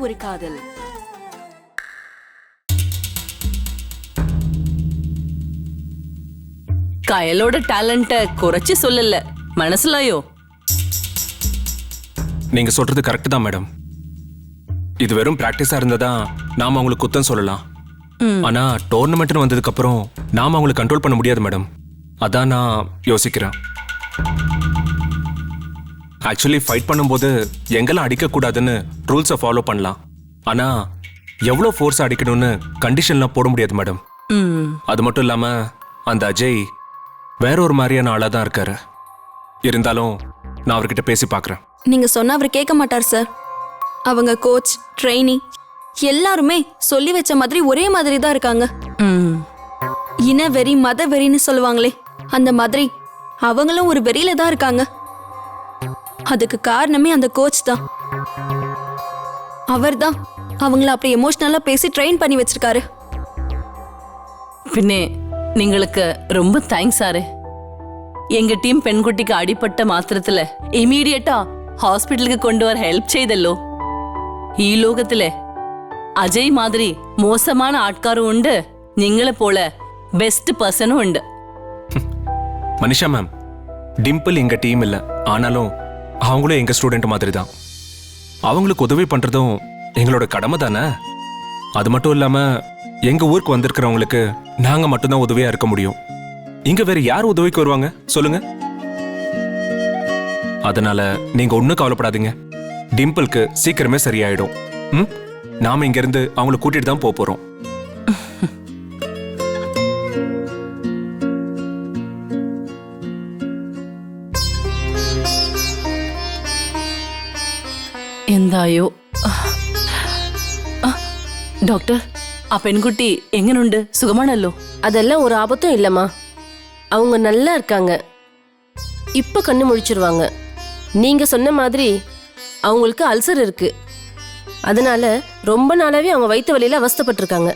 ஒரு காதல். கயலோட டேலண்ட குறைச்சு சொல்லல, மனசுலயோ? நீங்க சொல்றது கரெக்ட் தான் மேடம். இது வெறும் பிராக்டிஸா இருந்ததா நாம அவங்களுக்கு குத்தம் சொல்லலாம். ஆனா டோர்னமெண்ட்னு வந்ததுக்கு அப்புறம் நாம அவங்களை கண்ட்ரோல் பண்ண முடியாது மேடம். அதான் நான் யோசிக்கிறேன். ஆக்சுவலி ஃபைட் பண்ணும்போது எங்கெல்லாம் அடிக்கக்கூடாதுன்னு ரூல்ஸை ஃபாலோ பண்ணலாம். ஆனா எவ்வளோ ஃபோர்ஸ் அடிக்கணும்னு கண்டிஷன்லாம் போட முடியாது மேடம். அது மட்டும் இல்லாம அந்த அஜய் வேற ஒரு மாதிரியான ஆளா தான் இருக்காரு. இருந்தாலும் நான் அவர்கிட்ட பேசி பார்க்குறேன். நீங்க சொன்னா அவர் கேட்க மாட்டார் சார். அவங்க கோச், ட்ரெயினி எல்லாருமே சொல்லி வச்ச மாதிரி ஒரே மாதிரி தான் இருக்காங்க. இன வெறி, மத வெறின்னு சொல்லுவாங்களே, அந்த மாதிரி அவங்களும் ஒரு வெறியில தான் இருக்காங்க. அதுக்கு காரணமே அந்த கோச் தான். அவர் தான் அவங்கள அப்படி எமோஷனலா பேசி ட்ரெயின் பண்ணி வச்சிருக்காரு. பின்னே നിങ്ങൾക്ക് ரொம்ப தேங்க்ஸ் சாரு. எங்க டீம் பெண்குட்டிக்கு அடிப்பட்ட மாத்திரத்துல ഇമീഡിയറ്റാ ஹாஸ்பிட்டலுக்கு கொண்டு வர ஹெல்ப் ചെയ്തല്ലോ. ഈ ലോകത്തിലെ അജയ് മാതിരി മോശமான ആൾക്കാരും ഉണ്ട്, നിങ്ങളെ പോലെ பெஸ்ட் பர்சனும் உண்டு. மனிஷா மேம், டிம்பிள் எங்க டீம் இல்ல, ஆனாலும் அவங்களும் எங்க ஸ்டூடெண்ட் மாதிரி தான். அவங்களுக்கு உதவி பண்றதும் எங்களோட கடமை தானே. அது மட்டும் இல்லாம எங்க ஊருக்கு வந்திருக்கிறவங்களுக்கு நாங்க மட்டும்தான் உதவியா இருக்க முடியும். இங்க வேற யார் உதவிக்கு வருவாங்க சொல்லுங்க? அதனால நீங்க ஒண்ணும் கவலைப்படாதீங்க. டிம்பிளுக்கு சீக்கிரமே சரியாயிடும். நாம இங்க இருந்து அவங்களை கூட்டிட்டு தான் போறோம். എന്തായോ டாக்டர், ആ പെൺകുട്ടി എങ്ങനുണ്ട്? സുഖമാണല്ലോ? அதெல்லாம் ஒரு ஆபத்தும் இல்லம்மா. அவங்க நல்லா இருக்காங்க. இப்ப கண்ணு முழிச்சிருவாங்க. நீங்க சொன்ன மாதிரி அவங்களுக்கு அல்சர் இருக்கு. அதனால ரொம்ப நாளாவே அவங்க வயிற்று வலியில அவஸ்தைப்பட்டிருக்காங்க.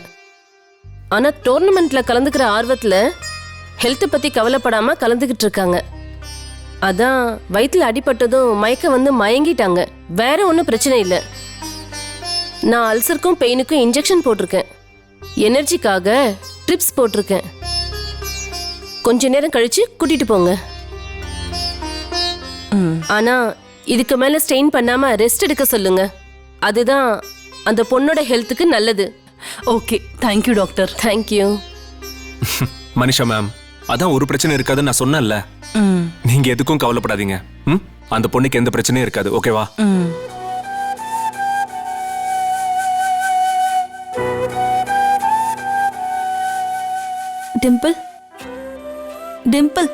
ஆனா டோர்னமெண்ட்ல கலந்துக்கிற ஆர்வத்துல ஹெல்த் பத்தி கவலைப்படாம கலந்துக்கிட்டு இருக்காங்க. அதான் வயிற்றுல அடிபட்டதும் மயக்க வந்து மயங்கிட்டாங்க. வேற ஒன்றும் பிரச்சனை இல்லை. நான் அல்சருக்கும் பெயினுக்கும் இன்ஜெக்ஷன் போட்டிருக்கேன். எனர்ஜிக்காக ட்ரிப்ஸ் போட்டிருக்கேன். கொஞ்ச நேரம் கழிச்சு கூட்டிட்டு போங்க. ஆனா இதுக்கு மேல ஸ்ட்ரெயின் பண்ணாம ரெஸ்ட் எடுக்க சொல்லுங்க. அதுதான் அந்த பொண்ணோட ஹெல்த்துக்கு நல்லது. Okay, thank you doctor. Thank you. Manisha ma'am, அதான் ஒரு பிரச்சனை இருக்காதுன்னு நான் சொன்னேன்ல. நீங்க எதுக்கும் கவலைப்படாதீங்க. அந்த பொண்ணுக்கு எந்த பிரச்சனையும் இருக்காது. ஓகேவா? டிம்பிள், டிம்பிள்,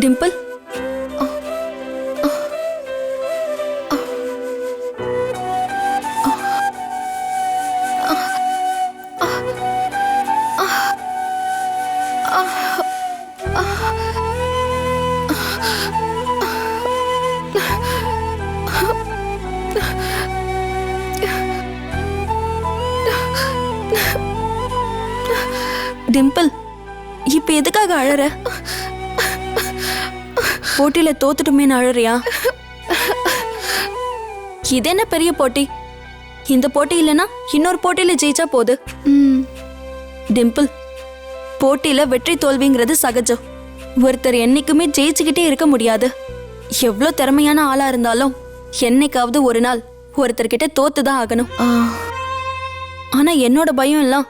டிம்பிள். டிம்பிள், இப்ப எதுக்காக அழற? போட்டியில தோத்துட்டுமே அழறியா? இது என்ன பெரிய போட்டி? இந்த போட்டி இல்லைன்னா இன்னொரு போட்டியில ஜெயிச்சா போது. டிம்பிள், போட்டியில வெற்றி தோல்விங்கிறது சகஜம். ஒருத்தர் என்னைக்குமே ஜெயிச்சுக்கிட்டே இருக்க முடியாது. எவ்வளோ திறமையான ஆளா இருந்தாலும் என்னைக்காவது ஒரு நாள் ஒருத்தர்கிட்ட தோத்துதான் ஆகணும். ஆனா என்னோட பயம் எல்லாம்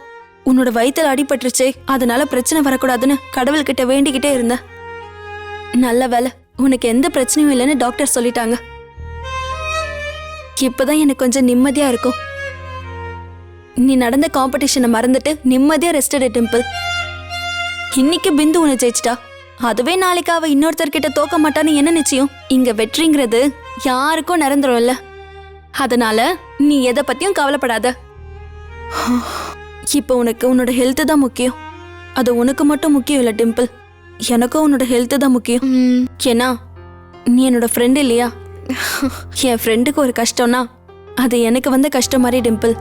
உன்னோட வயித்துல அடிபட்டுருச்சே, அதனால பிரச்சனை வரக்கூடாதுன்னு கடவுள்கிட்ட வேண்டிக்கிட்டே இருந்த. நல்ல வேலை, உனக்கு எந்த பிரச்சனையும் இல்லைன்னு டாக்டர் சொல்லிட்டாங்க. இப்பதான் எனக்கு கொஞ்சம் நிம்மதியா இருக்கும். நீ நடந்த காம்படிஷனை மறந்துட்டு நிம்மதியா ரெஸ்ட் எடு டிம்பிள். இன்னைக்கு பிந்து உன்னை ஜெயிச்சிட்டா, அதுவே நாளைக்கு அவ இன்னொருத்தர்கிட்ட தோக்க மாட்டான்னு என்ன நிச்சயம்? இங்க வெற்றிங்கிறது யாருக்கும் நிரந்தரம் இல்ல. அதனால நீ எதை பத்தியும் கவலைப்படாத. இப்ப உனக்கு உன்னோட ஹெல்த் தான் முக்கியம். அது உனக்கு மட்டும் முக்கியம் இல்ல டிம்பிள், எனக்கும் உன்னோட ஹெல்த் தான் முக்கியம். ஏன்னா நீ என்னோட ஃப்ரெண்ட் இல்லையா? என் ஃப்ரெண்டுக்கு ஒரு கஷ்டம்னா அது எனக்கு வந்த கஷ்டம் மாதிரி டிம்பிள்.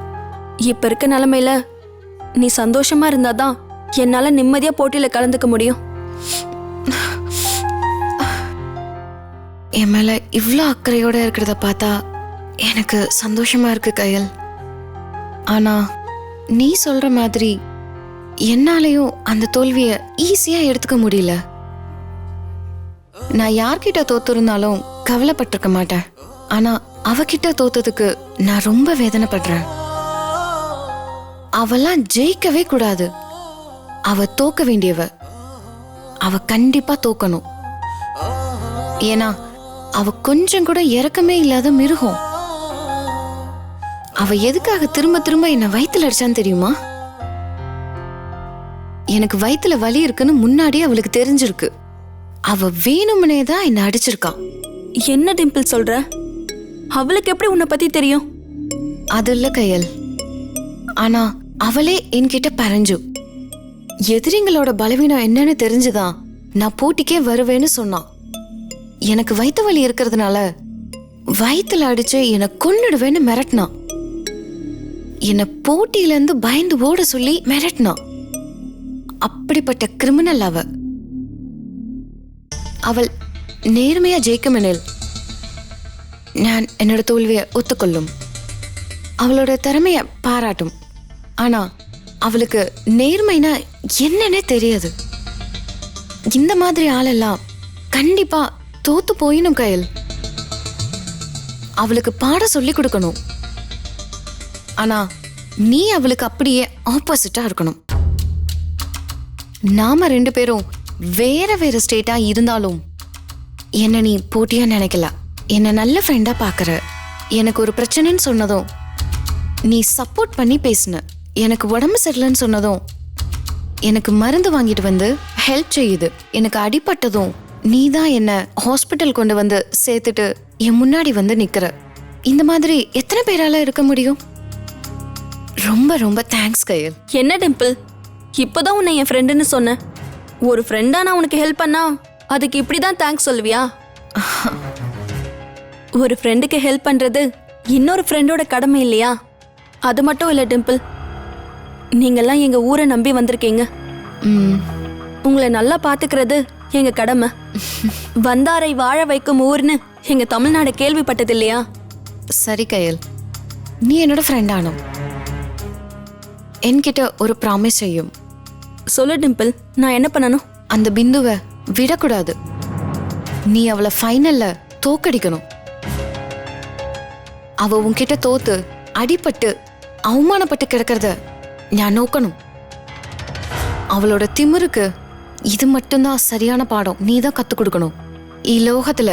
இப்ப இருக்க நிலைமையில நீ சந்தோஷமா இருந்தாதான் என்னால நிம்மதியா போட்டியில கலந்துக்க முடியும். என் மேல இவ்ளோ அக்கறையோட இருக்கிறத பார்த்தா எனக்கு சந்தோஷமா இருக்கு கயல். ஆனா நீ சொல்ற மாதிரி என்னாலையும் அந்த தோல்வியை ஈஸியா எடுத்துக்க முடியல. நான் யார்கிட்ட தோத்திருந்தாலும் கவலைப்பட்டிருக்க மாட்டேன். ஆனா அவகிட்ட தோத்ததுக்கு நான் ரொம்ப வேதனைப்படுறேன். அவெல்லாம் ஜெயிக்கவே கூடாது. அவ தோக்க வேண்டியவ. அவ கண்டிப்பா தோக்கணும். ஏன்னா அவ கொஞ்சம் கூட இரக்கமே இல்லாத மிருகம். அவ எதுக்காக திரும்ப திரும்ப என்ன வயித்துல அடிச்சான்னு தெரியுமா? எனக்கு வயித்துல வலி இருக்குன்னு முன்னாடியே அவளுக்கு தெரிஞ்சிருக்கு. அவ வேணும்னே தான் என்ன அடிச்சிருக்கா. என்ன டிம்பிள் சொல்ற? அவளுக்கு எப்படி உன்னை பத்தி தெரியும்? அது இல்ல கயல். ஆனா அவளே என்கிட்ட பறஞ்சு எதிரிங்களோட பலவீனம் என்னன்னு தெரிஞ்சுதான் நான் போட்டிக்கே வருவேன்னு சொன்னான். எனக்கு வயிற்று வலி இருக்கிறதுனால வயிற்றுல அடிச்சு என்னை கொன்னுடுவேன்னு மிரட்டினான். என்னை போட்டியில இருந்து பயந்து ஓட சொல்லி மிரட்டினான். அப்படிப்பட்ட கிரிமினல் அவள் நேர்மையா ஜெயிக்கும் எனில் நான் என்னோட தோல்வியை ஒத்துக்கொள்ளும். அவளோட திறமைய பாராட்டும். ஆனா அவளுக்கு நேர்மைனா என்னன்னே தெரியாது. இந்த மாதிரி ஆளெல்லாம் கண்டிப்பா தோத்து போயினும் கயல். அவளுக்கு பாட சொல்லி கொடுக்கணும். ஆனா நீ அவளுக்கு அப்படியே ஆப்போசிட்டா இருக்கணும். நாம 2 பேரும் வேற வேற ஸ்டேட்டா இருந்தாலும் என்ன நீ போட்டியா நினைக்கல. என்ன நல்ல ஃப்ரெண்டா பாக்குற. எனக்கு ஒரு பிரச்சனைன்னு சொன்னதும் நீ சப்போர்ட் பண்ணி பேசுன. எனக்கு உடம்பு சரியில்லைன்னு சொன்னதும் எனக்கு மருந்து வாங்கிட்டு வந்து ஹெல்ப் செய்யுது. எனக்கு அடிபட்டதும் நீ தான் என்ன ஹாஸ்பிட்டல் கொண்டு வந்து சேர்த்துட்டு என் முன்னாடி வந்து நிக்கிற. இந்த மாதிரி எத்தனை பேரால இருக்க முடியும்? ரொம்ப ரொம்ப தேங்க்ஸ் கயல். என்ன டிம்பிள், இப்பதான் உன்னை என் ஃப்ரெண்டுன்னு சொன்ன. ஒரு ஃப்ரெண்டா நான் உனக்கு ஹெல்ப் பண்ணா அதுக்கு இப்படிதான் தேங்க்ஸ் சொல்லுவியா? ஒரு ஃப்ரெண்டுக்கு ஹெல்ப் பண்றது இன்னொரு ஃப்ரெண்டோட கடமை இல்லையா? அது மட்டும் இல்ல டிம்பிள், நீங்கெல்லாம் எங்க ஊரை நம்பி வந்திருக்கீங்க. உங்களை நல்லா பாத்துக்கிறது எங்க கடமை. வந்தாரை வாழ வைக்கும் ஊர்னு எங்க தமிழ்நாடு கேள்விப்பட்டது இல்லையா? சரி கயல், நீ என்னோட ஃப்ரெண்ட் ஆனும். என்கிட்ட ஒரு ப்ராமிஸ் செய்யும். சொல்லு டிம்பிள், நான் என்ன பண்ணணும்? அந்த பிந்துவை விடக்கூடாது. நீ அவளை ஃபைனல்ல தோக்கடிக்கணும். அவ உன்கிட்ட தோத்து அடிபட்டு அவமானப்பட்டு கிடக்கிறத நான் நோக்கணும். அவளோட திமிருக்கு இது மட்டும்தான் சரியான பாடம். நீ தான் கத்து கொடுக்கணும். இலோகத்துல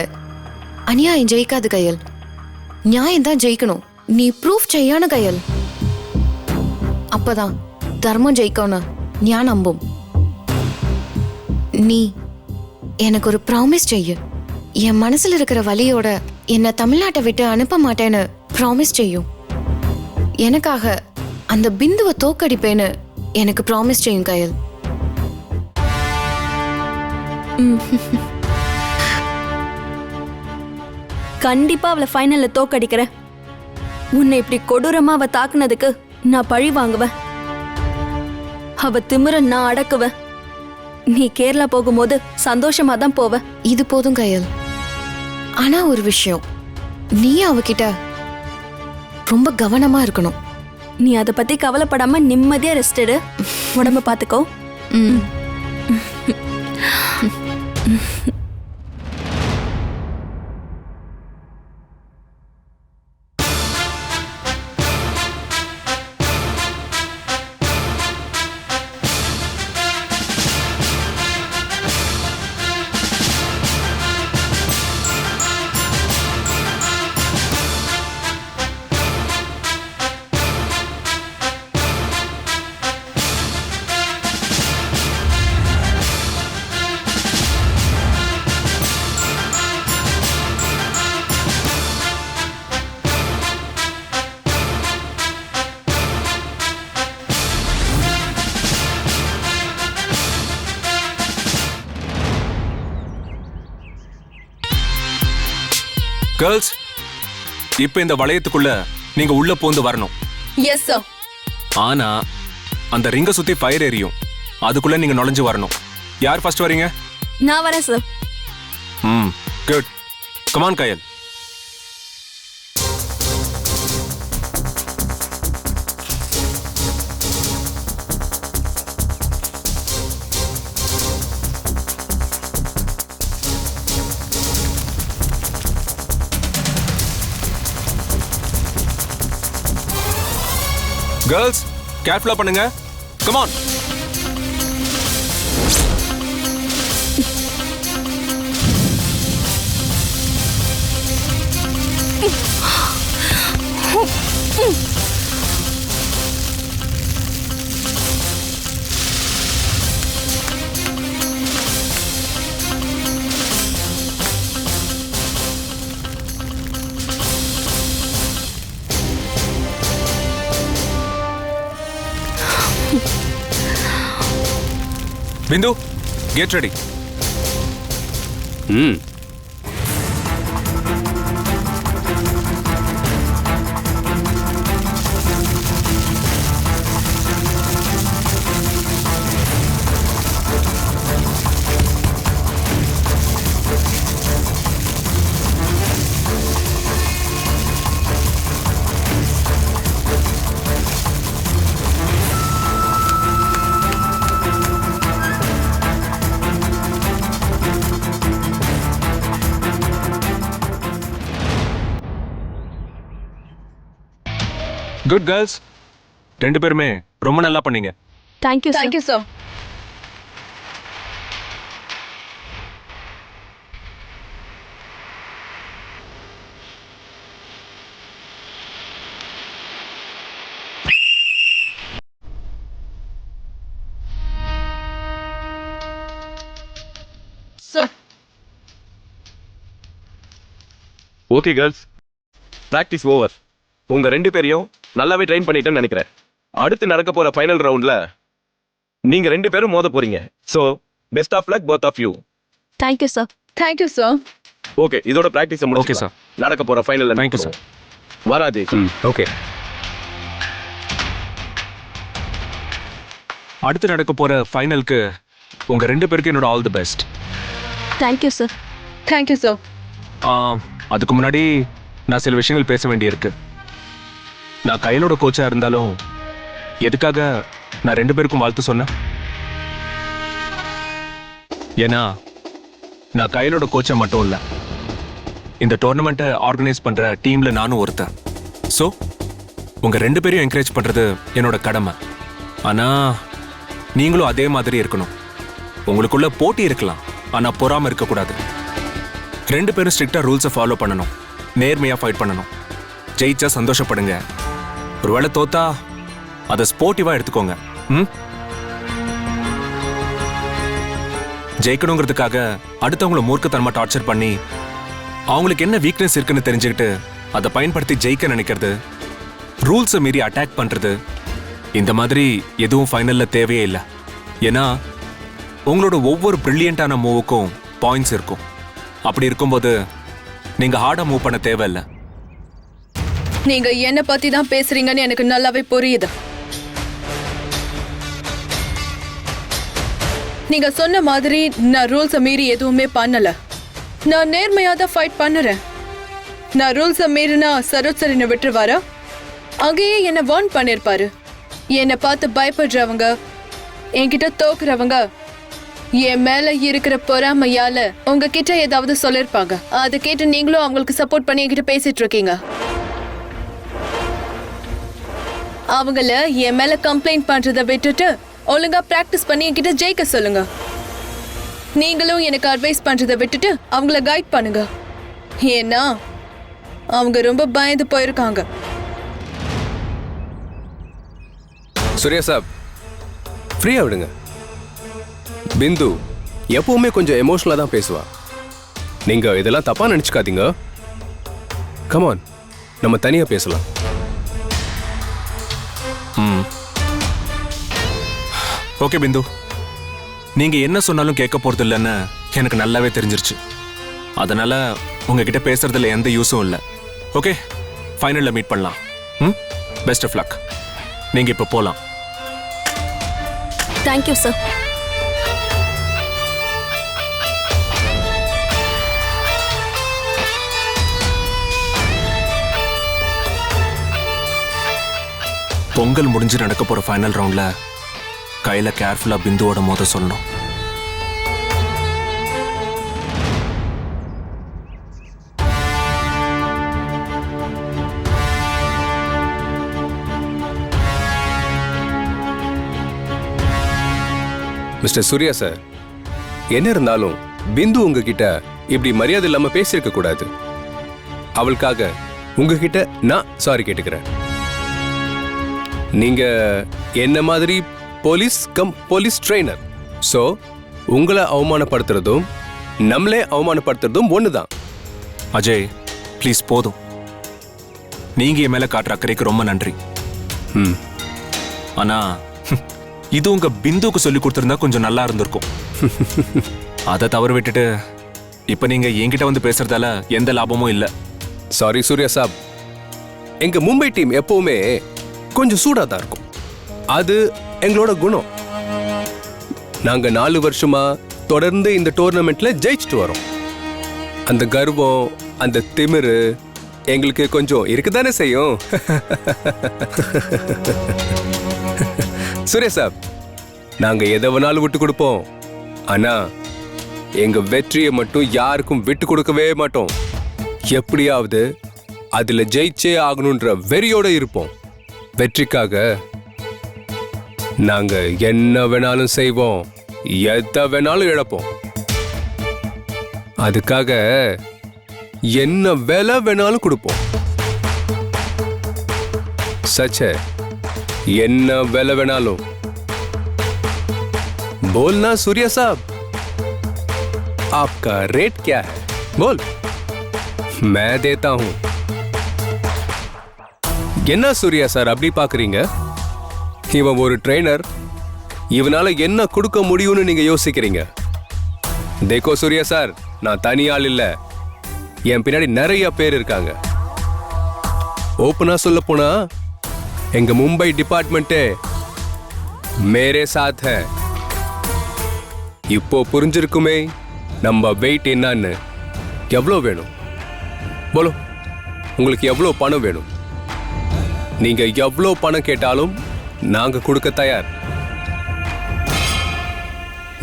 அநியாயம் ஜெயிக்காது கயல். நியாயம் தான் ஜெயிக்கணும். நீ ப்ரூஃப் செய்யான கயல். அப்பதான் தர்மம் ஜெயிக்கணும் நான் நம்பும். நீ எனக்கு ஒரு ப்ராமிஸ் செய்ய. என் மனசுல இருக்கிற வலியோட என்னை தமிழ்நாட்டை விட்டு அனுப்ப மாட்டேன்னு ப்ராமிஸ் செய்யும். எனக்காக அந்த பிந்துவை தோக்கடிப்பேன்னு எனக்கு ப்ராமிஸ் செய்யும் கயல். கண்டிப்பா அவளை ஃபைனல்ல தோக்கடிக்கிற. உன்னை இப்படி கொடூரமா அவ தாக்குனதுக்கு நான் பழி வாங்குவேன். அவ திமிர நான் அடக்குவேன். நீ கேரளா போகும்போது சந்தோஷமா தான் போவ. இது போதும் கயல். ஆனா ஒரு விஷயம், நீ அவகிட்ட ரொம்ப கவனமா இருக்கணும். நீ அதை பத்தி கவலைப்படாம நிம்மதியா ரெஸ்ட் எடு. உடம்ப பாத்துக்கோ. கேர்ள்ஸ், இப்ப இந்த வளையத்துக்குள்ள நீங்க உள்ள போந்து வரணும். Yes sir. ஆனா அந்த ரிங்க சுத்தி ஃபயர் எரியும். அதுக்குள்ள நீங்க நுழைஞ்சு வரணும். யார் ஃபர்ஸ்ட் வரீங்க? நான் வரேன் சார். குட். கமான் கயல். கேர்ள்ஸ் கேர்ஃபுல்லா பண்ணுங்க. Come on. Bindu, get ready. Good girls, ரெண்டு பேருமே ரொம்ப நல்லா பண்ணீங்க. Thank you thank you sir. Okay girls, practice over. உங்க ரெண்டு பேரையும் நல்லாவே ட்ரெயின் பண்ணிட்டேன்னு நினைக்கிறேன். அடுத்து நடக்க போற ஃபைனல் ரவுண்ட்ல நீங்க ரெண்டு பேரும் மோத போறீங்க. So best of luck both of you. Thank you sir. Thank you sir. Okay, இதோட பிராக்டிஸ் Okay, முடிச்சு sir. நடக்க போற ஃபைனல். Thank you, sir. வராஜே. ஓகே. அடுத்து நடக்க போற ஃபைனலுக்கு உங்க ரெண்டு பேருக்கு என்னோட all the best. Thank you sir. Thank you sir. அதுக்கு முன்னாடி நான் சில விஷயங்கள் பேச வேண்டியிருக்கு. நான் கையிலோட கோச்சா இருந்தாலும் எதுக்காக நான் ரெண்டு பேருக்கும் வாழ்த்து சொன்னேன்? ஏன்னா நான் கையிலோட கோச்சா மட்டும் இல்லை, இந்த டோர்னமெண்ட்டை ஆர்கனைஸ் பண்ற டீம்ல நானும் ஒருத்தன். ஸோ உங்க ரெண்டு பேரையும் என்கரேஜ் பண்றது என்னோட கடமை. ஆனா நீங்களும் அதே மாதிரி இருக்கணும். உங்களுக்குள்ள போட்டி இருக்கலாம், ஆனா பொறாம இருக்கக்கூடாது. ரெண்டு பேரும் ஸ்ட்ரிக்டா ரூல்ஸை ஃபாலோ பண்ணணும், நேர்மையா ஃபைட் பண்ணணும். ஜெயிச்சா சந்தோஷப்படுங்க, ஒருவேளை தோத்தா அதை ஸ்போர்ட்டிவா எடுத்துக்கோங்க. ஜெயிக்கணுங்கிறதுக்காக அடுத்தவங்களை மூர்க்கத்தனமா டார்ச்சர் பண்ணி அவங்களுக்கு என்ன வீக்னஸ் இருக்குன்னு தெரிஞ்சுக்கிட்டு அதை பயன்படுத்தி ஜெயிக்க நினைக்கிறது, ரூல்ஸை மீறி அட்டாக் பண்றது, இந்த மாதிரி எதுவும் ஃபைனல்ல தேவையே இல்லை. ஏன்னா உங்களோட ஒவ்வொரு பிரில்லியண்டான மூவுக்கும் பாயிண்ட்ஸ் இருக்கும். அப்படி இருக்கும்போது நீங்க ஹார்டா மூவ் பண்ண தேவையில்லை. நீங்க என்ன பத்தி தான் பேசுறீங்கன்னு எனக்கு நல்லாவே புரியுது. நீங்க சொன்ன மாதிரி நான் ரூல்ஸை மீறி எதுவுமே பண்ணல. நான் நேர்மையா தான் ஃபைட் பண்ணுறேன். நான் ரூல்ஸை மீறினா சரோஜ் சார் என்னை விட்டுருவாரா? அங்கேயே என்னை வார்ன் பண்ணிருப்பாரு. என்னை பார்த்து பயப்படுறவங்க, என்கிட்ட தோக்குறவங்க என் மேல இருக்கிற பொறாமையால உங்ககிட்ட ஏதாவது சொல்லிருப்பாங்க. அதை கேட்டு நீங்களும் அவங்களுக்கு சப்போர்ட் பண்ணி என்கிட்ட பேசிட்டு இருக்கீங்க. அவங்கள என் மேல கம்ப்ளைண்ட் பண்றதை விட்டுட்டு ஒழுங்கா பிராக்டிஸ் பண்ணி என்கிட்ட ஜெயிக்க சொல்லுங்க. நீங்களும் எனக்கு அட்வைஸ் பண்றதை விட்டுட்டு அவங்கள கைட் பண்ணுங்க. ஏன்னா அவங்க ரொம்ப பயந்து போயிருக்காங்க. சூர்யா சாப், ஃப்ரீயா விடுங்க. பிந்து எப்பவுமே கொஞ்சம் எமோஷனலா தான் பேசுவா. நீங்க இதெல்லாம் தப்பா நினைச்சுக்காதீங்க. கமான், நம்ம தனியா பேசலாம். ஓகே பிந்து, நீங்க என்ன சொன்னாலும் கேட்க போறது இல்லைன்னு எனக்கு நல்லாவே தெரிஞ்சிருச்சு. அதனால உங்ககிட்ட பேசுறதுல எந்த யூஸும் இல்லை. ஓகே, ஃபைனல்ல மீட் பண்ணலாம். Best of luck. நீங்க இப்ப போலாம். Thank you sir. பொங்கல் முடிஞ்சு நடக்க போற ஃபைனல் ரவுண்ட்ல கையில கேர்ஃபுல்லா பிந்துவோட மோத சொல்லணும். மிஸ்டர் சூர்யா சார், என்ன இருந்தாலும் பிந்து உங்ககிட்ட இப்படி மரியாதை இல்லாம பேசியிருக்க கூடாது. அவளுக்காக உங்ககிட்ட நான் சாரி கேட்டுக்கிறேன். நீங்க என்ன மாதிரி போலீஸ் ட்ரெயினர். ஸோ உங்களை அவமானப்படுத்துறதும் நம்மளே அவமானப்படுத்துறதும் ஒண்ணுதான். அஜய் ப்ளீஸ் போதும். நீங்க என் மேல காட்டுற அக்கறைக்கு ரொம்ப நன்றி. ம் ஆனா இது உங்க பிந்துக்கு சொல்லி கொடுத்திருந்தா கொஞ்சம் நல்லா இருந்திருக்கும். அதை தவறு விட்டுட்டு இப்ப நீங்க என்கிட்ட வந்து பேசுறதால எந்த லாபமும் இல்ல. சாரி சூர்யா சாப், எங்க மும்பை டீம் எப்பவுமே கொஞ்சம் சூடா தான் இருக்கும். அது எங்களோட குணம். நாங்க 4 வருஷமா தொடர்ந்து இந்த டோர்னமெண்ட்ல ஜெயிச்சுட்டு வரோம். அந்த கர்வம், அந்த திமிரு எங்களுக்கு கொஞ்சம் இருக்குதானே செய்யும். சூர்யா சாப், நாங்க எதை வேணாலும் விட்டு கொடுப்போம். ஆனா எங்க வெற்றியை மட்டும் யாருக்கும் விட்டு கொடுக்கவே மாட்டோம். எப்படியாவது அதுல ஜெயிச்சே ஆகணும்ன்ற வெறியோட இருப்போம். வெற்றிக்காக நாங்க என்ன வேணாலும் செய்வோம், எதை வேணாலும் இழப்போம். அதுக்காக என்ன விலை வேணாலும் கொடுப்போம். சச்ச, என்ன விலை வேணாலும். बोलना सूर्या साहब, आपका रेट क्या है? बोल, मैं देता हूं. என்ன சூர்யா சார் அப்படி பாக்குறீங்க? இவன் ஒரு ட்ரெயினர், இவனால என்ன கொடுக்க முடியும்னு நீங்க யோசிக்கிறீங்க. தேக்கோ சூர்யா சார், நான் தனி ஆள் இல்ல, என் பின்னாடி நிறைய பேர் இருக்காங்க. ஓப்பனா சொல்ல போனா எங்க மும்பை டிபார்ட்மெண்ட்டே மேரே சாத் है. இப்போ புரிஞ்சிருக்குமே நம்ம வெயிட் என்னன்னு. எவ்வளோ வேணும் போலோ? உங்களுக்கு எவ்வளோ பணம் வேணும்? நீங்க எவ்வளோ பணம் கேட்டாலும் நாங்க கொடுக்க தயார்.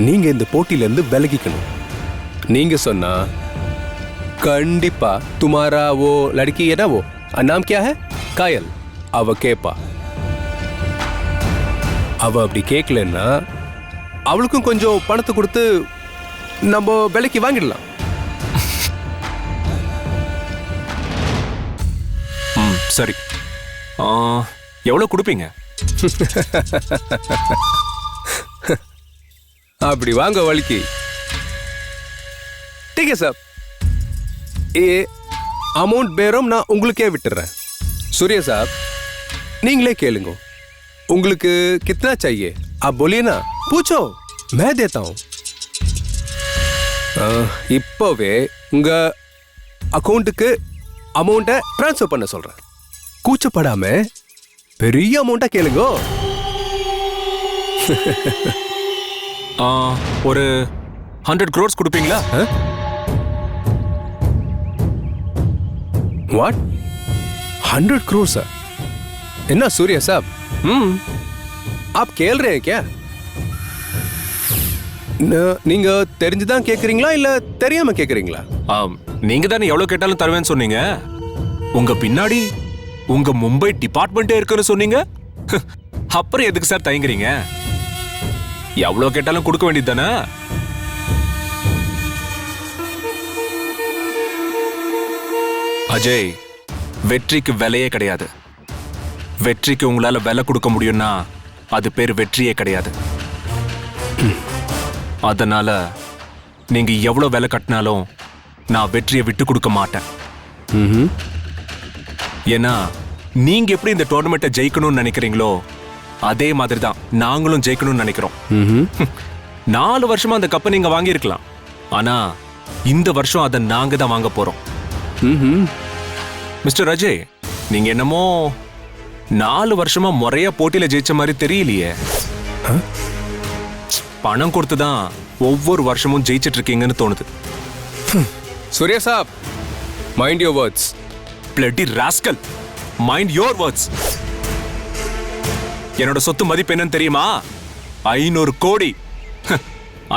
நீங்க இந்த போட்டியிலிருந்து விலகிக்கணும். நீங்க சொன்னா கண்டிப்பா துமாரா ஓ லड़की है ना, वो नाम क्या है? காயல். அவ கேப்பா. அவ அப்படி கேட்கலன்னா அவளுக்கும் கொஞ்சம் பணத்தை கொடுத்து நம்ம விலைக்கு வாங்கிடலாம். சரி, எவ்வளவு கொடுப்பீங்க? அப்படி வாங்க வலிக்கு. ठीक है साहब, ये अमाउंट பேரம் நான் உங்களுக்கே விட்டுறேன். सूर्या साहब, நீங்களே கேளுங்க, உங்களுக்கு कितना चाहिए आप बोलिए ना, पूछो, मैं देता हूं. இப்போவே உங்க அக்கௌண்ட்டுக்கு அமௌண்ட்டை ட்ரான்ஸ்ஃபர் பண்ண சொல்றேன். கூச்சப்படாம பெரிய அமௌண்ட்டா கேளுங்க. ஒரு 100 crores கொடுப்பீங்களா? What, 100 crores? என்ன சூர்யா சாப், आप खेल रहे हैं क्या? நீங்க தெரிஞ்சுதான் கேக்குறீங்களா இல்ல தெரியாம கேக்குறீங்களா? நீங்க தானே எவ்வளவு கேட்டாலும் தருவேன்னு சொன்னீங்க. உங்க பின்னாடி உங்க மும்பை டிபார்ட்மெண்ட்டே இருக்குன்னு சொன்னீங்க. அப்புறம் எதுக்கு சார் தயங்குறீங்க? எவ்வளவு கேட்டாலும் கொடுக்க வேண்டியது தானே? அஜய், வெற்றிக்கு விலையே கிடையாது. வெற்றிக்கு உங்களால விலை கொடுக்க முடியும்னா அது பேர் வெற்றியே கிடையாது. அதனால நீங்க எவ்வளவு விலை கட்டினாலும் நான் வெற்றியை விட்டு கொடுக்க மாட்டேன். ஏன்னா நீங்க எப்படி இந்த டோர்னமெண்ட்டை ஜெயிக்கணும்னு நினைக்கிறீங்களோ அதே மாதிரி தான் நாங்களும் ஜெயிக்கணும்னு நினைக்கிறோம். 4 வருஷமா அந்த கப்பை நீங்க வாங்கியிருக்கலாம், ஆனா இந்த வருஷம் அதை நாங்க தான் வாங்க போறோம். மிஸ்டர் அஜய், நீங்க என்னமோ 4 வருஷமா முறையா போட்டியில ஜெயிச்ச மாதிரி தெரியலையே. பணம் கொடுத்துதான் ஒவ்வொரு வருஷமும் ஜெயிச்சிட்டு இருக்கீங்கன்னு தோணுது. சூர்யா சாப், mind your words. Bloody rascal, mind your words. என்னோட சொத்து மதிப்பு என்னன்னு தெரியுமா? 500 கோடி.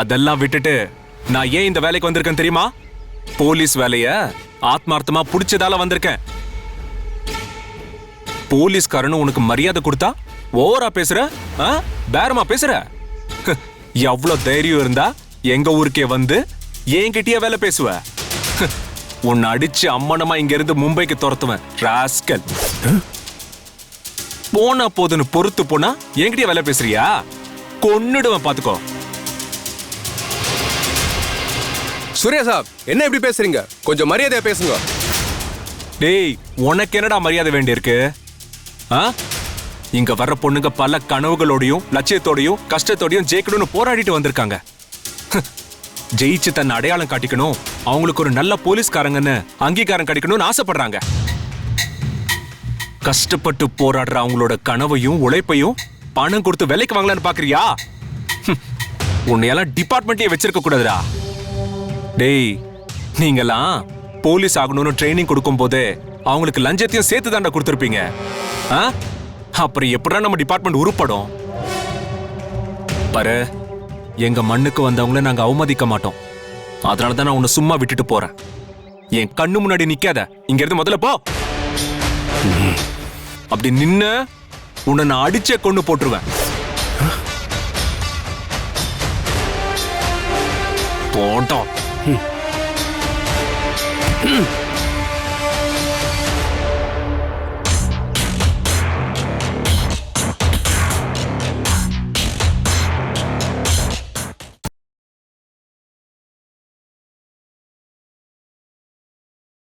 அதெல்லாம் விட்டுட்டு நான் ஏன் இந்த வேலைக்கு வந்திருக்கேன் தெரியுமா? போலீஸ் வேலைய ஆத்மார்த்தமா புடிச்சதால வந்திருக்கேன். போலீஸ்காரனு உனக்கு மரியாதை கொடுத்தா ஓவரா பேசுற, பேரமா பேசுற. எவ்வளவு தைரியம் இருந்தா எங்க ஊருக்கே வந்து என்கிட்டயே வேலை பேசுவ? உன்னை அடிச்சு அம்மனமா இங்க இருந்து மும்பைக்கு துரத்துவேன் ராஸ்கல். போனா போதுன்னு பொறுத்து போனா என்கிட்டயே வேலை பேசுறியா? கொன்னுடுவேன் பாத்துக்கோ. சூர்யா சாப், என்ன இப்படி பேசுறீங்க? கொஞ்சம் மரியாதையா பேசுங்க. டேய், உனக்கு என்னடா மரியாதை வேண்டியிருக்கு? இங்க வர்ற பொண்ணுங்க பல கனவுகளோடையும் லட்சியத்தோடையும் கஷ்டத்தோடையும் ஜெயிக்கணும்னு போராடிட்டு வந்திருக்காங்க. ஜெயிச்சு தன் அடையாளம் காட்டிக்கணும், அவங்களுக்கு ஒரு நல்ல போலீஸ்காரங்கன்னு அங்கீகாரம் கிடைக்கணும்னு ஆசைப்படுறாங்க. கஷ்டப்பட்டு போராடுற அவங்களோட கனவையும் உழைப்பையும் பணம் கொடுத்து விலைக்கு வாங்கலான்னு பாக்குறியா? உன்னையெல்லாம் டிபார்ட்மெண்ட்டே வச்சிருக்க கூடாதுடா. டேய், நீங்கெல்லாம் போலீஸ் ஆகணும்னு ட்ரைனிங் கொடுக்கும் போதே அவங்களுக்கு லஞ்சத்தையும் சேர்த்து தாண்டா கொடுத்துருப்பீங்க. அப்புறம் எப்படா நம்ம டிபார்ட்மெண்ட் உருப்படும்? பாரு, எங்க மண்ணுக்கு வந்தவங்கள நாங்க அவமதிக்க மாட்டோம். அதனாலதான் நான் உன்னை சும்மா விட்டுட்டு போறேன். என் கண்ணு முன்னாடி நிக்காத, இங்க இருந்து முதல்ல போ. அப்படி நின்ன உன்னை நான் அடிச்சே கொண்டு போட்டுருவேன். போட்டோம்.